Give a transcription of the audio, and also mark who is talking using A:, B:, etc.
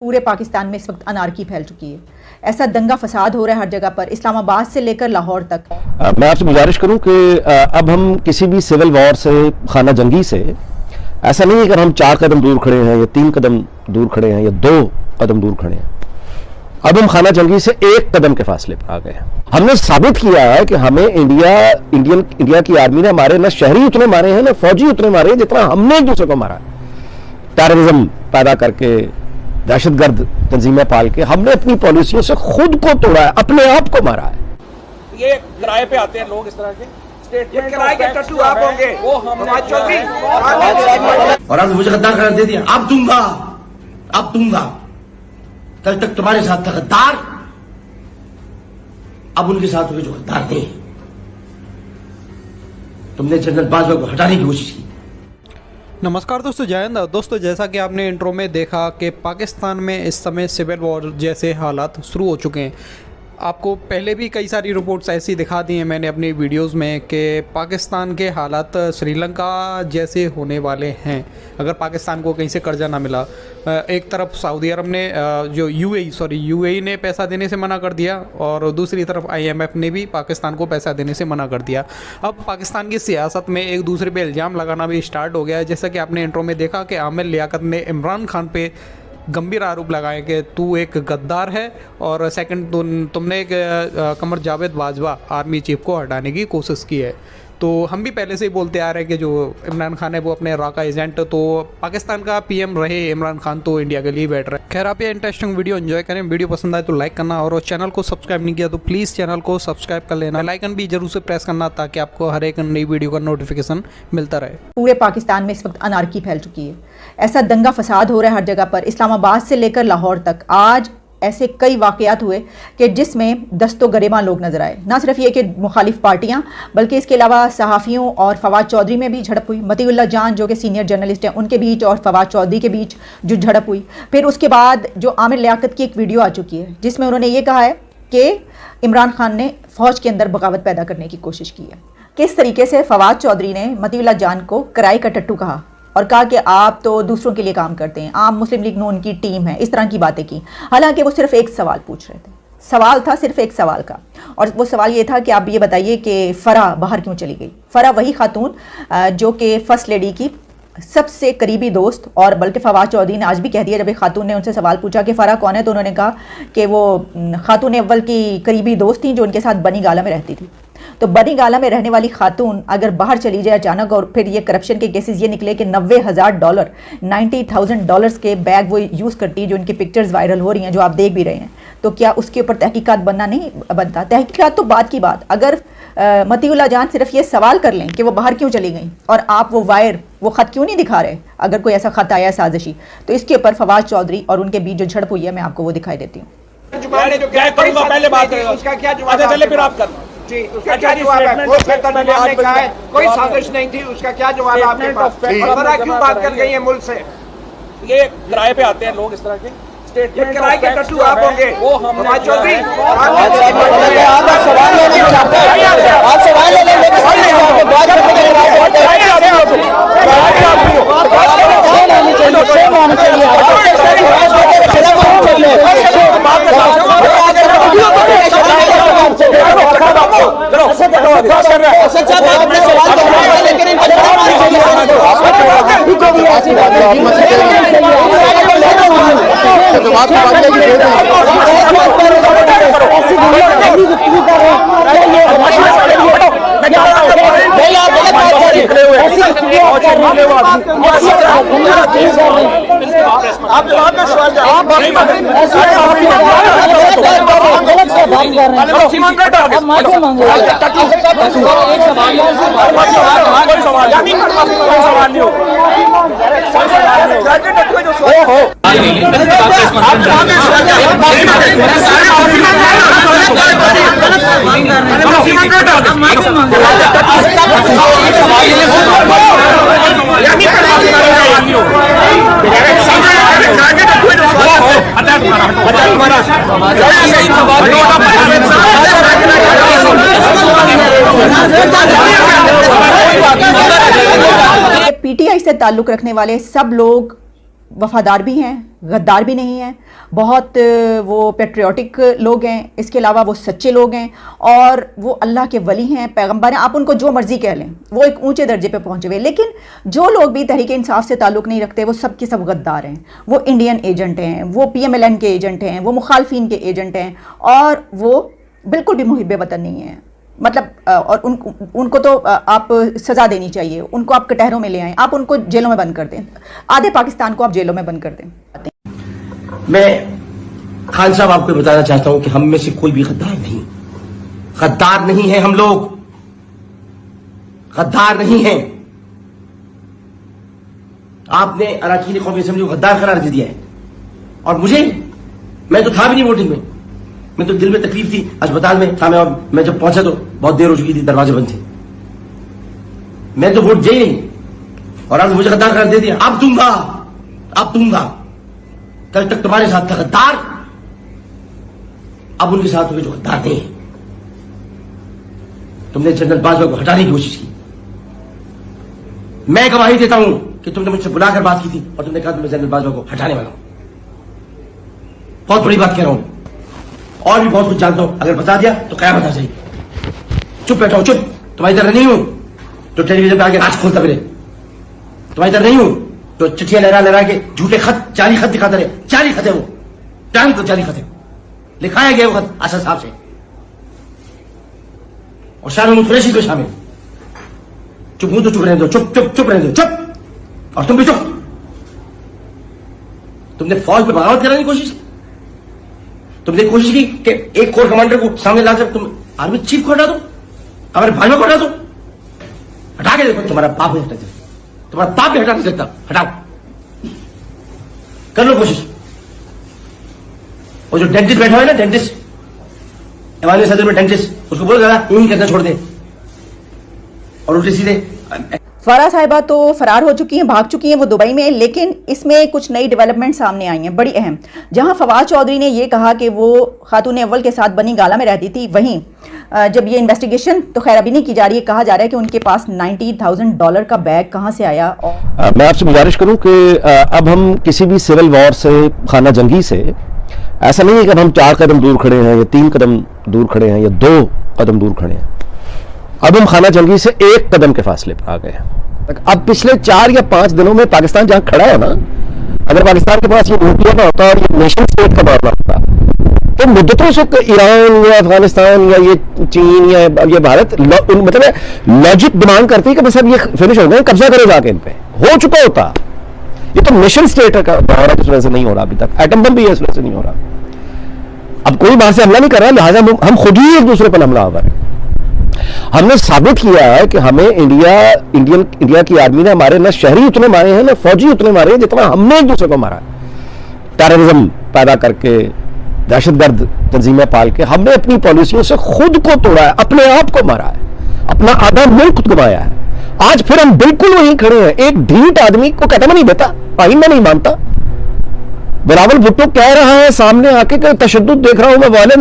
A: पूरे पाकिस्तान में इस वक्त अनारकी फैल चुकी है। ऐसा दंगा फसाद हो रहा है हर जगह पर, इस्लामाबाद से लेकर लाहौर तक।
B: मैं आपसे गुजारिश करूं कि अब हम किसी भी सिविल वॉर से, खाना जंगी से, ऐसा नहीं है कि हम 4 कदम दूर खड़े हैं या 3 कदम दूर खड़े हैं या 2 कदम दूर खड़े हैं। अब हम खाना जंगी से 1 कदम के फासले पर आ गए हैं। हमने साबित किया है कि हमें इंडिया की आर्मी ने हमारे न शहरी उतने मारे हैं, न फौजी उतने मारे हैं जितना हमने एक दूसरे को मारा है। टेररिज्म पैदा करके, दहशतगर्द तंजीमें पाल के हमने अपनी पॉलिसियों से खुद को तोड़ा है, अपने आप को मारा है।
C: ये किराए पे आते हैं लोग इस तरह के स्टेटमेंट,
D: किराए के टट्टू आप होंगे
C: वो हमने
D: और अब मुझे गद्दार करार दे दिया। अब दूंगा कल तक तुम्हारे साथ था गद्दार, अब उनके साथ हुए जो गद्दार थे। तुमने जनरल बाजवा को हटाने की कोशिश की।
E: नमस्कार दोस्तों, जय हिंद। दोस्तों, जैसा कि आपने इंट्रो में देखा कि पाकिस्तान में इस समय सिविल वॉर जैसे हालात शुरू हो चुके हैं। आपको पहले भी कई सारी रिपोर्ट्स ऐसी दिखा दी हैं मैंने अपनी वीडियोस में कि पाकिस्तान के हालात श्रीलंका जैसे होने वाले हैं अगर पाकिस्तान को कहीं से कर्जा ना मिला। एक तरफ सऊदी अरब ने जो यूएई ने पैसा देने से मना कर दिया और दूसरी तरफ IMF ने भी पाकिस्तान को पैसा देने से मना कर दिया। अब पाकिस्तान की सियासत में एक दूसरे पे इल्ज़ाम लगाना भी स्टार्ट हो गया है। जैसा कि आपने इंट्रो में देखा कि आमिर लियाकत ने इमरान खान पे गंभीर आरोप लगाए कि तू एक गद्दार है, और सेकंड तुमने एक कमर जावेद बाजवा आर्मी चीफ को हटाने की कोशिश की है। तो हम भी पहले से ही बोलते आ रहे हैं कि जो इमरान खान है वो अपने रा का एजेंट, तो पाकिस्तान का PM रहे इमरान खान तो इंडिया के लिए बैठ रहे हैं। खैर, आप ये इंटरेस्टिंग वीडियो एंजॉय करें। वीडियो पसंद आए तो लाइक करना, और चैनल को सब्सक्राइब नहीं किया तो प्लीज़ चैनल को सब्सक्राइब कर लेना। बेल आइकन भी जरूर से प्रेस करना ताकि आपको हर एक नई वीडियो का नोटिफिकेशन मिलता रहे।
A: पूरे पाकिस्तान में इस वक्त अनारकी फैल चुकी है। ऐसा दंगा फसाद हो रहा है हर जगह पर, इस्लामाबाद से लेकर लाहौर तक। आज ऐसे कई वाक़यात हुए कि जिसमें दस्तो गरेबां लोग नजर आए। ना सिर्फ ये कि मुखालिफ पार्टियां, बल्कि इसके अलावा सहाफ़ियों और फवाद चौधरी में भी झड़प हुई। मतीउल्लाह जान जो कि सीनियर जर्नलिस्ट हैं उनके बीच और फवाद चौधरी के बीच जो झड़प हुई। फिर उसके बाद जो आमिर लियाकत की एक वीडियो आ चुकी है जिसमें उन्होंने ये कहा है कि इमरान खान ने फ़ौज के अंदर बगावत पैदा करने की कोशिश की है। किस तरीके से फवाद चौधरी ने मतीउल्लाह जान को किराए का टट्टू कहा और कहा कि आप तो दूसरों के लिए काम करते हैं, आप मुस्लिम लीग नून की टीम है, इस तरह की बातें की। हालांकि वो सिर्फ एक सवाल पूछ रहे थे। सवाल था सिर्फ एक सवाल का, और वो सवाल ये था कि आप ये बताइए कि फ़राह बाहर क्यों चली गई। फ़राह वही खातून जो कि फर्स्ट लेडी की सबसे करीबी दोस्त, और बल्कि फवाद चौधरी ने आज भी कह दिया, जब एक खातून ने उनसे सवाल पूछा कि फ़राह कौन है तो उन्होंने कहा कि वो खातून अव्वल की करीबी दोस्त थी जो उनके साथ बनी गाला में रहती थी। तो बनी गाला में रहने वाली खातून अगर बाहर चली जाए अचानक, और फिर ये करप्शन के केसेस ये निकले कि $90,000 $90,000 के बैग वो यूज़ करती है, जो उनकी पिक्चर्स वायरल हो रही हैं, जो आप देख भी रहे हैं, तो क्या उसके ऊपर तहकीकात बनना नहीं बनता? तहकीकात तो बात की बात। अगर मतीउल्लाह जान सिर्फ ये सवाल कर लें कि वो बाहर क्यों चली गई और आप वो ख़त क्यों नहीं दिखा रहे, अगर कोई ऐसा ख़त आया साजिशी, तो इसके ऊपर फवाद चौधरी और उनके बीच जो झड़प हुई है मैं आपको वो दिखाई देती हूँ।
C: पहले बात करें,
D: उसका क्या जवाब?
C: चले फिर आप कर
D: जी, उसका क्या जवाब है? वो ने कहा है कोई साजिश नहीं थी, उसका क्या जवाब आपके पास? फराह क्यों बात कर गई है मुल्क से?
C: ये किराए पे आते हैं लोग इस तरह के स्टेटमेंट,
D: किराए के टट्टू आप होंगे
C: वो हमने
D: चौधरी।
A: PTI से ताल्लुक़ रखने वाले सब लोग वफादार भी हैं गद्दार भी नहीं हैं, बहुत वो पेट्रियाटिक लोग हैं, इसके अलावा वो सच्चे लोग हैं और वो अल्लाह के वली हैं, पैगंबर हैं, आप उनको जो मर्ज़ी कह लें, वो एक ऊंचे दर्जे पे पहुंचे हुए। लेकिन जो लोग भी तहरीक इंसाफ से ताल्लुक़ नहीं रखते वो सब के सब गद्दार हैं, वो इंडियन एजेंट हैं, वो PMLN के एजेंट हैं, वो मुखालफिन के एजेंट हैं और वो बिल्कुल भी मुहिब्बे वतन नहीं हैं। मतलब और उनको तो आप सज़ा देनी चाहिए, उनको आप कटहरों में ले आएँ, आप उनको जेलों में बंद कर दें, आधे पाकिस्तान को आप जेलों में बंद कर दें।
F: मैं खान साहब आपको बताना चाहता हूं कि हम में से कोई भी गद्दार नहीं है, हम लोग गद्दार नहीं हैं। आपने अरकान कौमी असेंबली को गद्दार करार दे दिया है और मैं तो था भी नहीं वोटिंग में, मैं तो दिल में तकलीफ थी, अस्पताल में था मैं और मैं जब पहुंचा तो बहुत देर हो चुकी थी, दरवाजे बंद थे, मैं तो वोट दे ही नहीं और आपने मुझे गद्दार करार दे दिया। अब दूंगा, कल तक तुम्हारे साथ था गद्दार, अब उनके साथ हुए जो गद्दार नहीं है। तुमने जनरल बाजवा को हटाने की कोशिश की, मैं गवाही देता हूं कि तुमने मुझसे बुलाकर बात की थी और तुमने कहा मैं जनरल बाजवा को हटाने वाला हूं। बहुत बड़ी बात कह रहा हूं और भी बहुत कुछ जानता हूं, अगर बता दिया तो क्या बता जाएगी। चुप बैठा हूं, चुप, तुम्हारी तरह नहीं हूं तो टेलीविजन पे आके आज खोलता फिरे, तुम्हारी तरह नहीं हूं तो चिट्ठियां लहरा के झूठे खत, जाली खत दिखाते रहे। जाली खत है वो, टाइम को जाली खत है, लिखाया गया वो खत असद साहब से और शामिल कुरैशी को शामिल। चुप हूं तो चुप रहने दो, चुप रहने दो, चुप। और तुम भी चुप। तुमने फौज में बगावत कराने की कोशिश की, तुमने कोशिश की कि एक कोर कमांडर को सामने लाकर तुम आर्मी चीफ को हटा दो, हमारे भाइयों को हटा दो। हटा के देखो, तुम्हारा बाप नहीं हटा सकता, तुम्हारा बाप भी हटा नहीं सकता, हटाओ, कर लो कोशिश। और जो डेंटिस्ट बैठा हुआ है ना, डेंटिस्ट एवानी सदर में डेंटिस्ट, उसको बोलो जरा यूं ही करना छोड़ दे और उल्टे सीधे।
A: फारा साहिबा तो फरार हो चुकी हैं, भाग चुकी हैं वो दुबई में, लेकिन इसमें कुछ नई डेवलपमेंट सामने आई हैं बड़ी अहम। जहां फवाद चौधरी ने ये कहा कि वो खातून अव्वल के साथ बनी गाला में रहती थी, वहीं जब ये इन्वेस्टिगेशन तो खैर अभी नहीं की जा रही है, कहा जा रहा है कि उनके पास $90,000 का बैग कहां से आया। और
B: मैं आपसे गुजारिश करूं कि अब हम किसी भी सिविल वॉर से, खाना जंगी से, ऐसा नहीं है कि हम 4 कदम दूर खड़े हैं या 3 कदम दूर खड़े हैं या 2 कदम दूर खड़े हैं। अब हम खाना जंगी से 1 कदम के फासले पर आ गए हैं। अब पिछले 4 या 5 दिनों में पाकिस्तान जहां खड़ा है ना, अगर पाकिस्तान के पास ये न्यूक्लियर ना होता और ये नेशन स्टेट का मामला होता तो मुद्दतों से ईरान या अफगानिस्तान या ये चीन या ये भारत मतलब लॉजिक डिमांड करती है कि बस अब ये फिनिश हो गए, कब्जा करो जाके इन पे, हो चुका होता। ये तो नेशन स्टेट का इस वजह से नहीं हो रहा, अभी तक एटम बम भी इस वजह से नहीं हो रहा। अब कोई बाहर से हमला नहीं कर रहा, लिहाजा हम खुद ही एक दूसरे पर हमलावर हैं। हमने साबित किया है कि हमें इंडिया की आर्मी ने हमारे ना शहरी उतने मारे हैं ना फौजी उतने मारे हैं जितना हमने एक दूसरे को मारा है। टेररिज्म पैदा करके, दहशतगर्द तंजीमें पाल के हमने अपनी पॉलिसियों से खुद को तोड़ा है, अपने आप को मारा है, अपना आधा मुल्क गंवाया है। आज फिर हम बिल्कुल वहीं खड़े हैं। एक ढीठ आदमी को कहता नहीं देता, आइंदा नहीं मानता। बिलावल भुट्टो कह रहा है सामने आके कि तशद्दुद देख रहा हूं मैं, वायलेंस